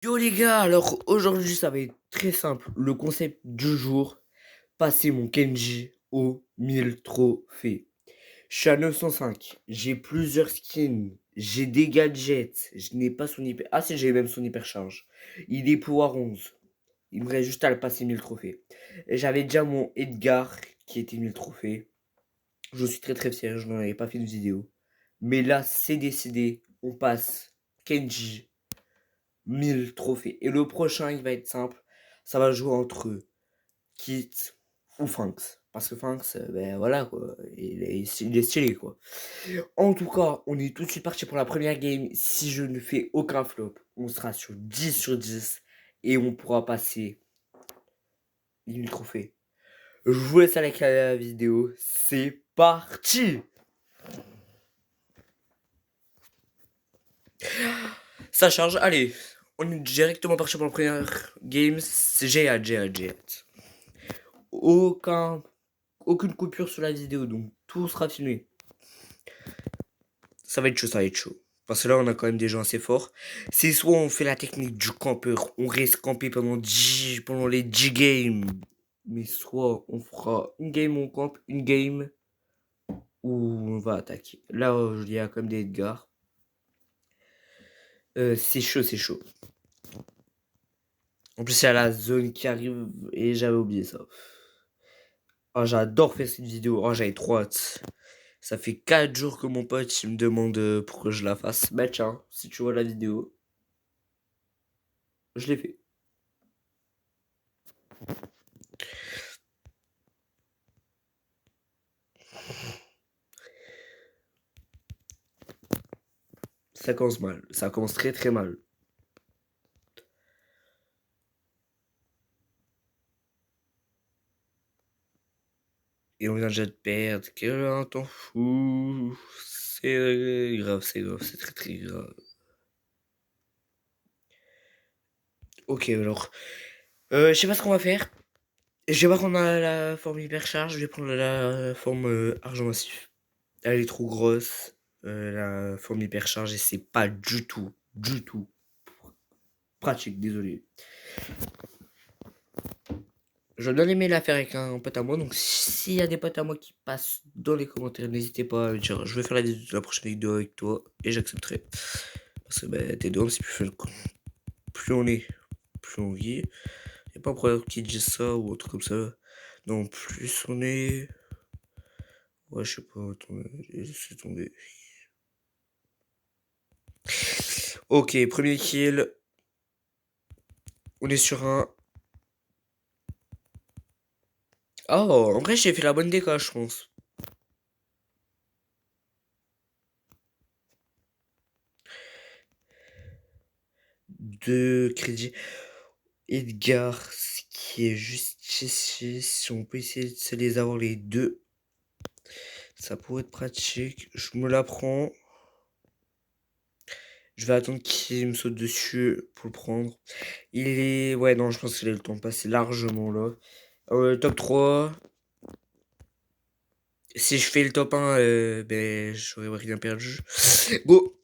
Yo les gars, alors aujourd'hui ça va être très simple. Le concept du jour, passer mon Kenji aux 1000 trophées. Je suis à 905, j'ai plusieurs skins, j'ai des gadgets, je n'ai pas son hyper... Ah si, j'ai même son hypercharge. Il est pouvoir 11. Il me reste juste à le passer 1000 trophées. Et j'avais déjà mon Edgar qui était 1000 trophées. Je suis très très fier, je n'en avais pas fait de vidéo. Mais là, c'est décidé, on passe Kenji 1000 trophées. Et le prochain, il va être simple. Ça va jouer entre Kit ou Fanks. Parce que Fanks, ben voilà quoi. Il est stylé quoi. En tout cas, on est tout de suite parti pour la première game. Si je ne fais aucun flop, on sera sur 10 sur 10. Et on pourra passer 1000 trophées. Je vous laisse avec la vidéo. C'est parti! Ça charge. Allez, on est directement parti pour la première game. J'ai hâte, j'ai hâte, j'ai hâte. Aucune coupure sur la vidéo, donc tout sera filmé. Ça va être chaud, ça va être chaud. Parce que là, on a quand même des gens assez forts. C'est soit on fait la technique du campeur, on reste campé pendant les 10 games. Mais soit on fera une game on campe, une game où on va attaquer. Là, il y a comme des Edgar. C'est chaud, c'est chaud. En plus, il y a la zone qui arrive et j'avais oublié ça. Oh, j'adore faire cette vidéo. Oh, j'avais trop hâte. Ça fait 4 jours que mon pote il me demande pour que je la fasse. Bah tiens, si tu vois la vidéo, je l'ai fait. Ça commence mal. Ça commence très très mal. Et on vient déjà de perdre. Quel un temps fou. C'est grave, c'est grave, c'est très très grave. Ok, alors. Je sais pas ce qu'on va faire. Je vais pas prendre la forme hypercharge, je vais prendre la forme argent massif. Elle est trop grosse. La forme hypercharge et c'est pas du tout pratique, désolé. J'aurais bien aimé la faire avec un pote à moi, donc s'il y a des potes à moi qui passent dans les commentaires, n'hésitez pas à me dire, je vais faire la prochaine vidéo avec toi, et j'accepterai. Parce que bah, t'es deux, c'est plus on est, plus on vit. Y'a pas un problème qui dit ça ou autre comme ça. Non, plus on est... Ouais, je sais pas, attendez, laissez tomber. Ok, premier kill. On est sur un... Oh, en vrai, j'ai fait la bonne déca, je pense. Deux crédits. Edgar, ce qui est juste ici, si on peut essayer de se les avoir les deux, ça pourrait être pratique. Je me la prends. Je vais attendre qu'il me saute dessus pour le prendre. Il est... Ouais, non, je pense qu'il a le temps de passer largement là. Top 3. Si je fais le top 1, ben, j'aurais rien perdu. Go!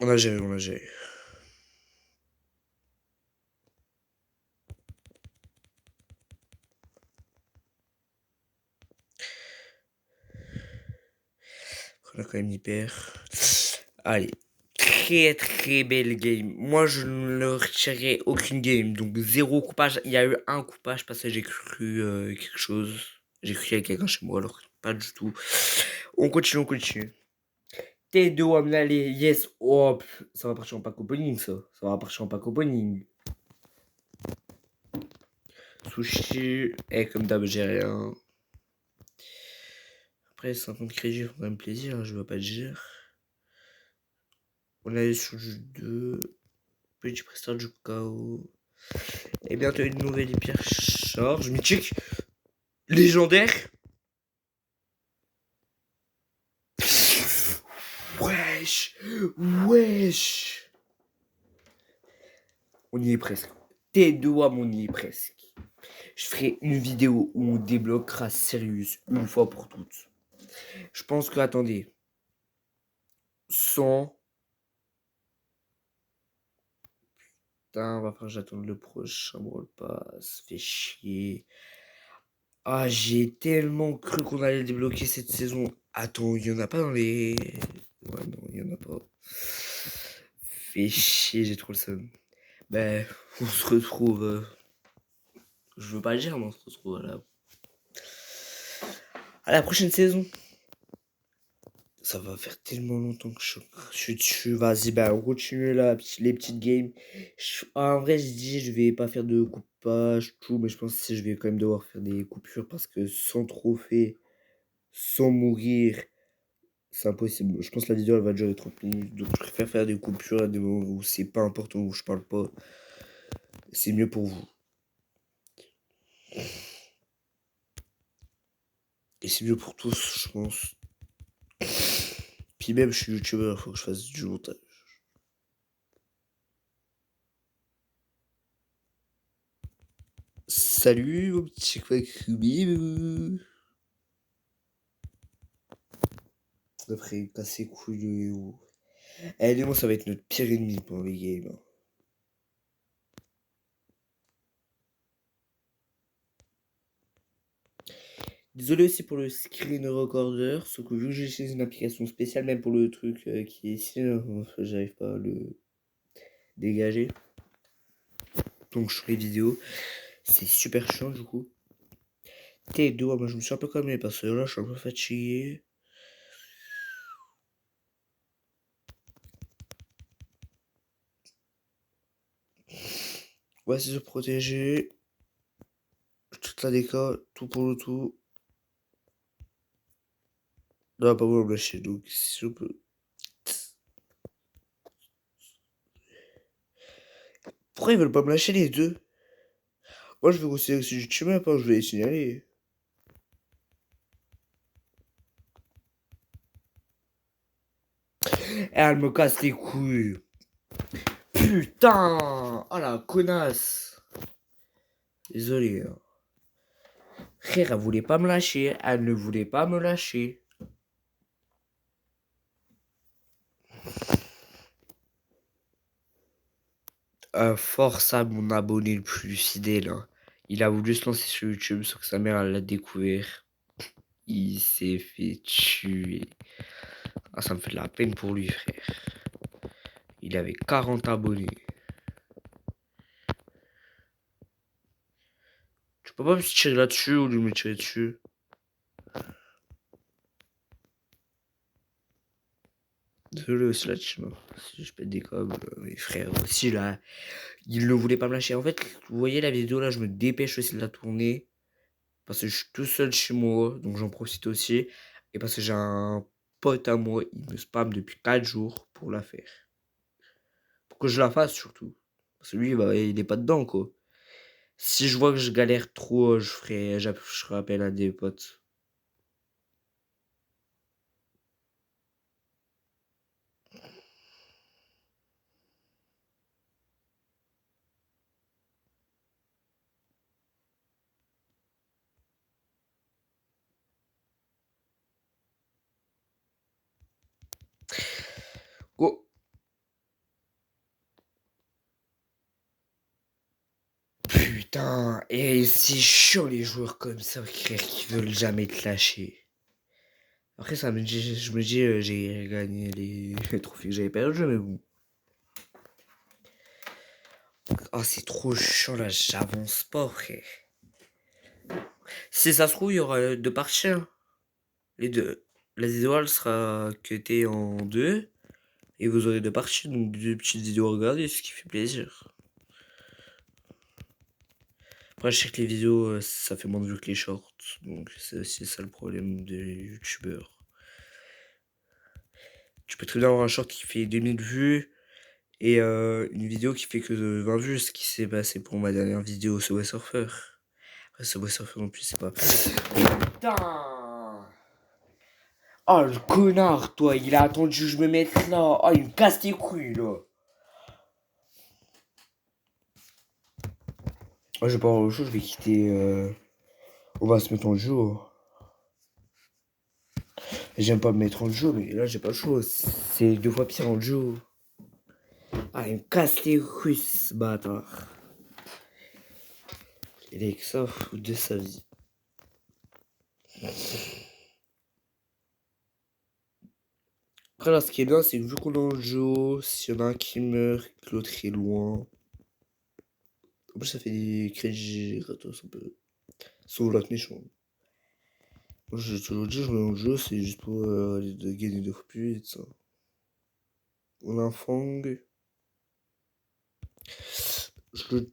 On a géré, on a géré. On a quand même hyper. Allez. Très très belle game. Moi je ne leur retirerai aucune game. Donc zéro coupage. Il y a eu un coupage parce que j'ai cru quelque chose. J'ai cru qu'il y avait quelqu'un chez moi alors pas du tout. On continue, on continue. T2 aller. Yes. Hop. Ça va partir en pack opening ça. Ça va partir en pack opening. Sushi. Et comme d'hab j'ai rien. Après 50 crédits font quand même plaisir. Hein, je veux pas te dire. On est sur du 2. Petit presteur du chaos. Et bientôt une nouvelle hyper charge mythique. Légendaire. Wesh. Wesh. On y est presque. Tes doigts, on y est presque. Je ferai une vidéo où on débloquera Sirius une fois pour toutes. Je pense que, attendez. 100. Putain, va falloir que j'attende le prochain Brawl Pass. Fait chier. Ah, j'ai tellement cru qu'on allait le débloquer cette saison. Attends, il y en a pas dans les... Ouais, non, il y en a pas. Fait chier, j'ai trop le seum. Ben, on se retrouve... Je veux pas le dire, mais on se retrouve à la prochaine saison. Ça va faire tellement longtemps que je suis dessus. Vas-y, bah, on continue là, les petites games. En vrai, je dis, je vais pas faire de coupage, tout, mais je pense que je vais quand même devoir faire des coupures parce que sans trophée, sans mourir, c'est impossible. Je pense que la vidéo elle va durer 30 minutes. Donc, je préfère faire des coupures à des moments où c'est pas important, où je parle pas. C'est mieux pour vous. Et c'est mieux pour tous, je pense. Puis même, je suis youtubeur, faut que je fasse du montage. Salut mon petit Kwakubib. Après casser couilles ou. Eh, moi ça va être notre pire ennemi pendant les games, hein. Désolé aussi pour le screen recorder, sauf que vu que j'utilise une application spéciale, même pour le truc qui est ici, j'arrive pas à le dégager. Donc je fais les vidéos. C'est super chiant du coup. T2, moi je me suis un peu calmé parce que là je suis un peu fatigué. Ouais, c'est se protéger. Toute la déca, tout pour le tout. Non, pas moi me lâcher, donc si je peux. Pourquoi ils veulent pas me lâcher les deux? Moi je vais considérer que c'est du chemin, pas, je vais les signaler. Et elle me casse les couilles. Putain! Oh la connasse! Désolé, hein. Frère, elle voulait pas me lâcher. Elle ne voulait pas me lâcher. Force à mon abonné le plus fidèle, hein. Il a voulu se lancer sur YouTube, sauf que sa mère elle l'a découvert. Il s'est fait tuer. Ah, ça me fait de la peine pour lui, frère. Il avait 40 abonnés. Tu peux pas me tirer là-dessus ou lui me tirer dessus? Désolé aussi la team, hein. Si je pète des câbles, mes frères aussi là, ils ne voulaient pas me lâcher. En fait, vous voyez la vidéo là, je me dépêche aussi de la tourner. Parce que je suis tout seul chez moi, donc j'en profite aussi. Et parce que j'ai un pote à moi, il me spam depuis 4 jours pour la faire. Pour que je la fasse surtout. Parce que lui, bah, il est pas dedans quoi. Si je vois que je galère trop, je rappelle à des potes. Go. Putain, et c'est chiant les joueurs comme ça, frère, qui veulent jamais te lâcher. Après, je me dis, j'ai gagné les trophées que j'avais perdu, mais bon. Oh, c'est trop chiant là, j'avance pas, frère. Si ça se trouve, il y aura deux parties, hein. Les deux. La vidéo, elle sera cutée en deux. Et vous aurez deux parties, donc deux petites vidéos à regarder, ce qui fait plaisir. Après, je sais que les vidéos, ça fait moins de vues que les shorts. Donc, c'est ça le problème des youtubeurs. Tu peux très bien avoir un short qui fait 2000 vues et une vidéo qui fait que 20 vues, ce qui s'est passé pour ma dernière vidéo Subway Surfer. Après, Subway Surfer non plus, c'est pas. Putain! Oh le connard, toi, il a attendu que je me mette là. Oh, il me casse les couilles là. Oh, je vais pas avoir le choix, je vais quitter. On va se mettre en jeu. J'aime pas me mettre en jeu, mais là, j'ai pas le choix. C'est 2 fois pire en jeu. Ah, il me casse les couilles, ce bâtard. Il est que ça fout de sa vie. Après, là, ce qui est bien, c'est que vu qu'on est en jeu, s'il y en a un qui meurt, que l'autre est loin. En plus, ça fait des crédits gratos un peu. Sauf l'autre méchant. Moi, j'ai toujours dit, je joue dans le jeu, c'est juste pour de gagner 2 fois plus vite, ça. On a un fang. Je le...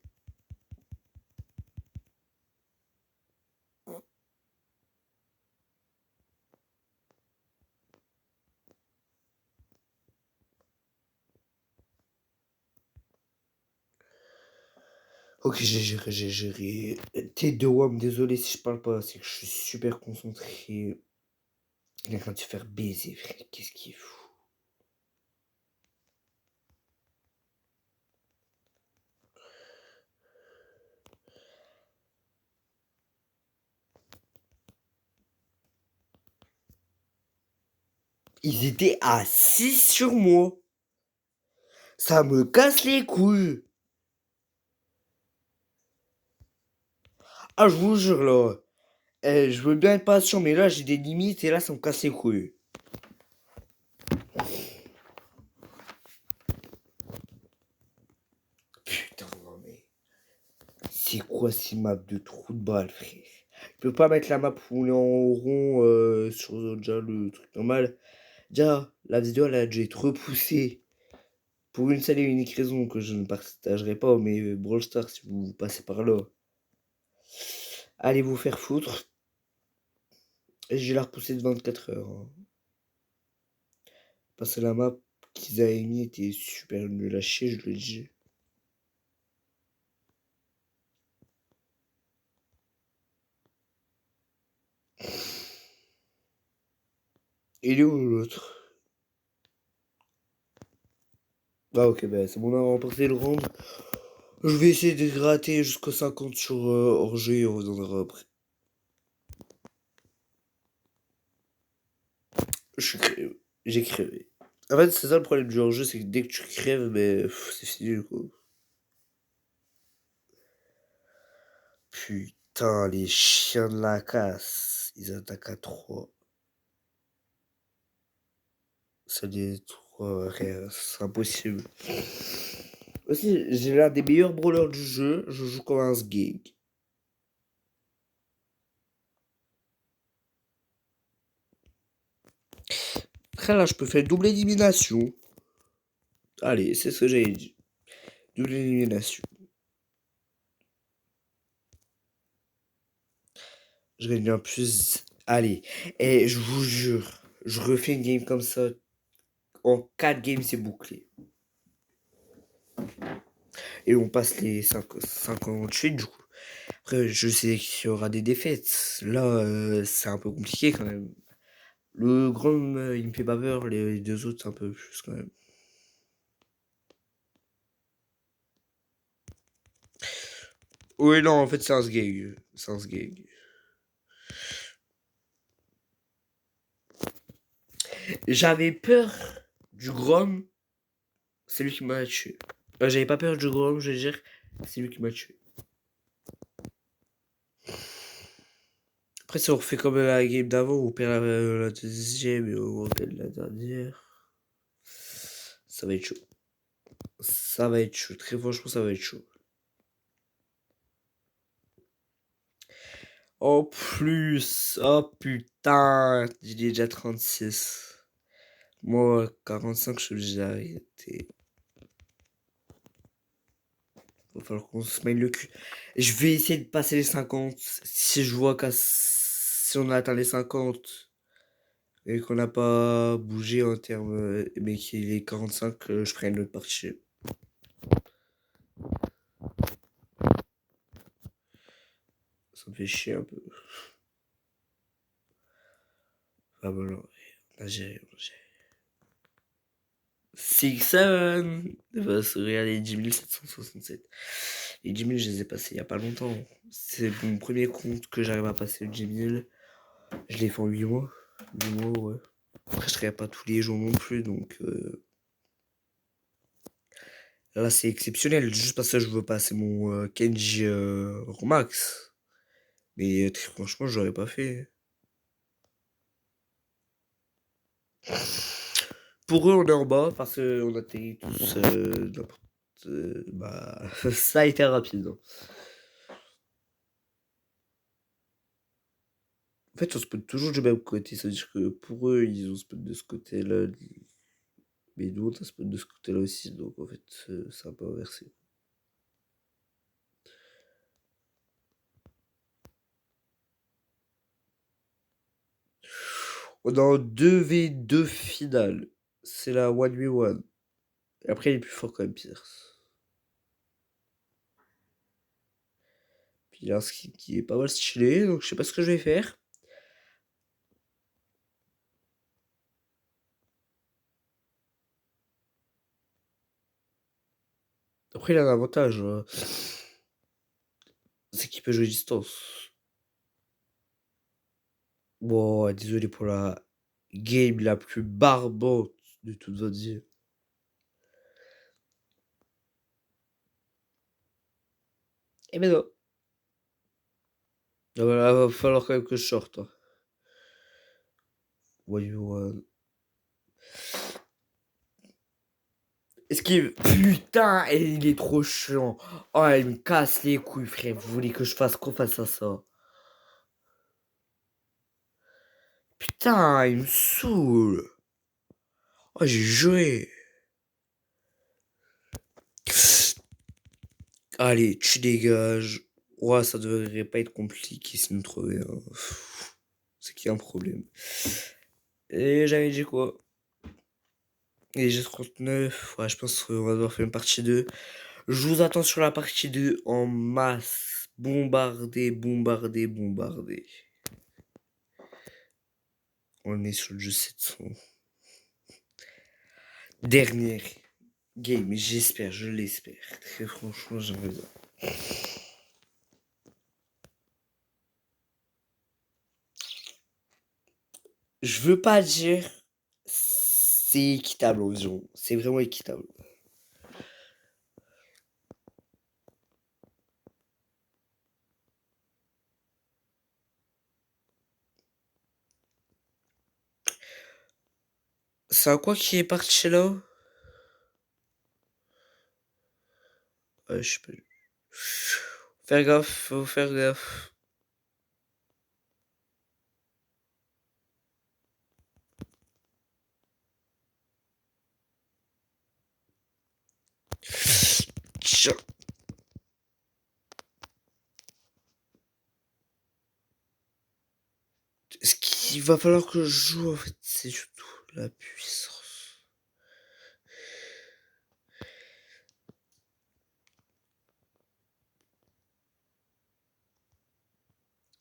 Ok, j'ai géré. T2WAM, désolé si je parle pas, c'est que je suis super concentré. Il est en train de se faire baiser, frère. Qu'est-ce qu'il est fou. Ils étaient à 6 sur moi. Ça me casse les couilles. Ah, je vous jure, là. Je veux bien être patient, mais là, j'ai des limites et là, ça me casse les couilles. Putain, non, mais. C'est quoi ces maps de trou de balle, frère? Je peux pas mettre la map où on est en rond sur déjà le truc normal. Déjà, la vidéo, elle a dû être repoussée. Pour une seule et unique raison que je ne partagerai pas, mais Brawl Stars, si vous passez par là, allez vous faire foutre. Et je vais la repousser de 24 heures. Hein. Parce que la map qu'ils avaient mis était super nulle à chier, je le dis. Il est où l'autre? Ah ok, bah c'est bon, on a remporté le round. Je vais essayer de gratter jusqu'au 50 sur hors-jeu et on reviendra après. Je suis crevé. J'ai crevé. En fait, c'est ça le problème du hors-jeu, c'est que dès que tu crèves, mais c'est fini quoi. Putain, les chiens de la casse. Ils attaquent à 3. Ça les 3, c'est impossible. Aussi, j'ai l'un des meilleurs brawlers du jeu. Je joue comme un sgeg. Après là, je peux faire double élimination. Allez, c'est ce que j'avais dit. Double élimination. Je gagne bien plus. Allez. Et je vous jure, je refais une game comme ça. En 4 games, c'est bouclé. Et on passe les 58 du coup. Après, je sais qu'il y aura des défaites. Là, c'est un peu compliqué quand même. Le grand, il me fait pas peur. Les deux autres, un peu plus quand même. Oui, non, en fait, c'est un sgeg. C'est un sgeg. J'avais peur du Grom. C'est lui qui m'a tué. J'avais pas peur du Grom, je veux dire. C'est lui qui m'a tué. Après, si on refait comme la game d'avant, on perd la deuxième et on gagne la dernière. Ça va être chaud. Ça va être chaud. Très franchement, ça va être chaud. En plus, oh putain, j'ai déjà 36. Moi, 45, je suis obligé d'arrêter. Va falloir qu'on se mène le cul. Je vais essayer de passer les 50. Si je vois si on a atteint les 50 et qu'on n'a pas bougé en termes, mais qu'il est 45, je ferai une autre partie. Ça me fait chier un peu. Ah bon, non. On a géré, on a géré. 6-7. Va sourire les 10 767. Les 10 000, je les ai passés il y a pas longtemps. C'est mon premier compte que j'arrive à passer le 10 000. Je l'ai fait en 8 mois. Du moins, ouais. Après, je travaille pas tous les jours non plus, donc là, c'est exceptionnel. Juste parce que je veux passer mon Kenji au max. Mais très franchement, je l'aurais pas fait. Pour eux, on est en bas parce qu'on atterrit tous n'importe. Bah, ça a été rapide, hein. En fait, on spot toujours du même côté. C'est-à-dire que pour eux, ils ont spot de ce côté-là. Mais nous, on a spot de ce côté-là aussi. Donc, en fait, c'est un peu inversé. On est en 2v2 finale. C'est la 1v1. Et après, il est plus fort quand même, Pierce. Puis il a un skin qui est pas mal stylé. Donc, je sais pas ce que je vais faire. Après, il a un avantage. C'est qu'il peut jouer distance. Bon, désolé pour la game la plus barbante de toute votre vie. Eh ben non. Ah, voilà, va falloir quand même que je sorte, hein. Voyons. Esquive. Putain, il est trop chiant. Oh, il me casse les couilles, frère. Vous voulez que je fasse quoi face à ça? Putain, il me saoule. Oh, j'ai joué. Allez, tu dégages. Ouais, ça devrait pas être compliqué si nous trouver, hein. C'est qu'il y a un problème. Et j'avais dit quoi? Et j'ai 39. Ouais, je pense qu'on va devoir faire une partie 2. Je vous attends sur la partie 2 en masse. Bombarder, bombarder, bombarder. On est sur le jeu 700. Dernière game, j'espère, je l'espère. Très franchement, j'aimerais bien. Je veux pas dire c'est équitable aux gens. C'est vraiment équitable. C'est un quoi qui est parti là? Ouais, je sais pas. Faire gaffe, faut faire gaffe. Tiens. Ce qu'il va falloir que je joue en fait, c'est surtout la puissance.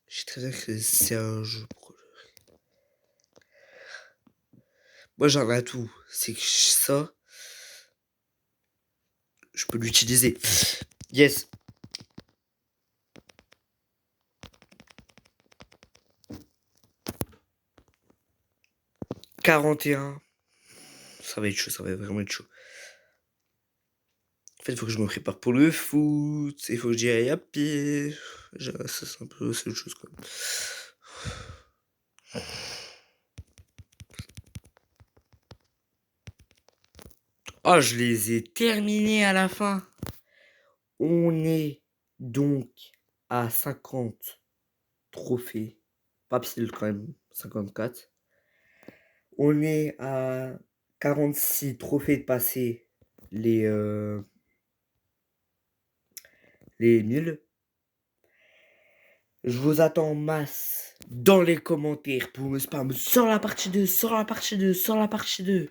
Je sais très bien que c'est un jeu pour le- Moi j'en ai tout. C'est que ça, je peux l'utiliser. Yes. 41. Ça va être chaud, ça va vraiment être chaud. En fait, il faut que je me prépare pour le foot. Il faut que j'y aille à pied. Ça, c'est un peu c'est autre chose quand même. Ah, je les ai terminés à la fin. On est donc à 50 trophées. Pas pile quand même, 54. On est à 46 trophées de passer les 1000. Je vous attends en masse dans les commentaires pour me spam. Sors la partie 2, sors la partie 2, sors la partie 2.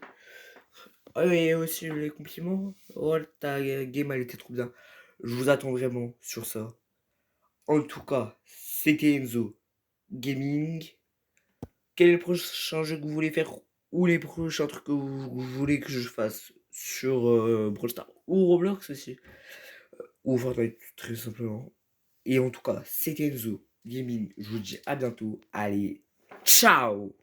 Ah oui, et aussi les compliments. Oh, ta game, elle était trop bien. Je vous attends vraiment sur ça. En tout cas, c'était Enzo Gaming. Quel est le prochain jeu que vous voulez faire ou les prochains trucs que vous voulez que je fasse sur Brawl Stars ou Roblox aussi ou Fortnite très simplement. Et en tout cas, c'était Enzo Gaming. Je vous dis à bientôt. Allez, ciao!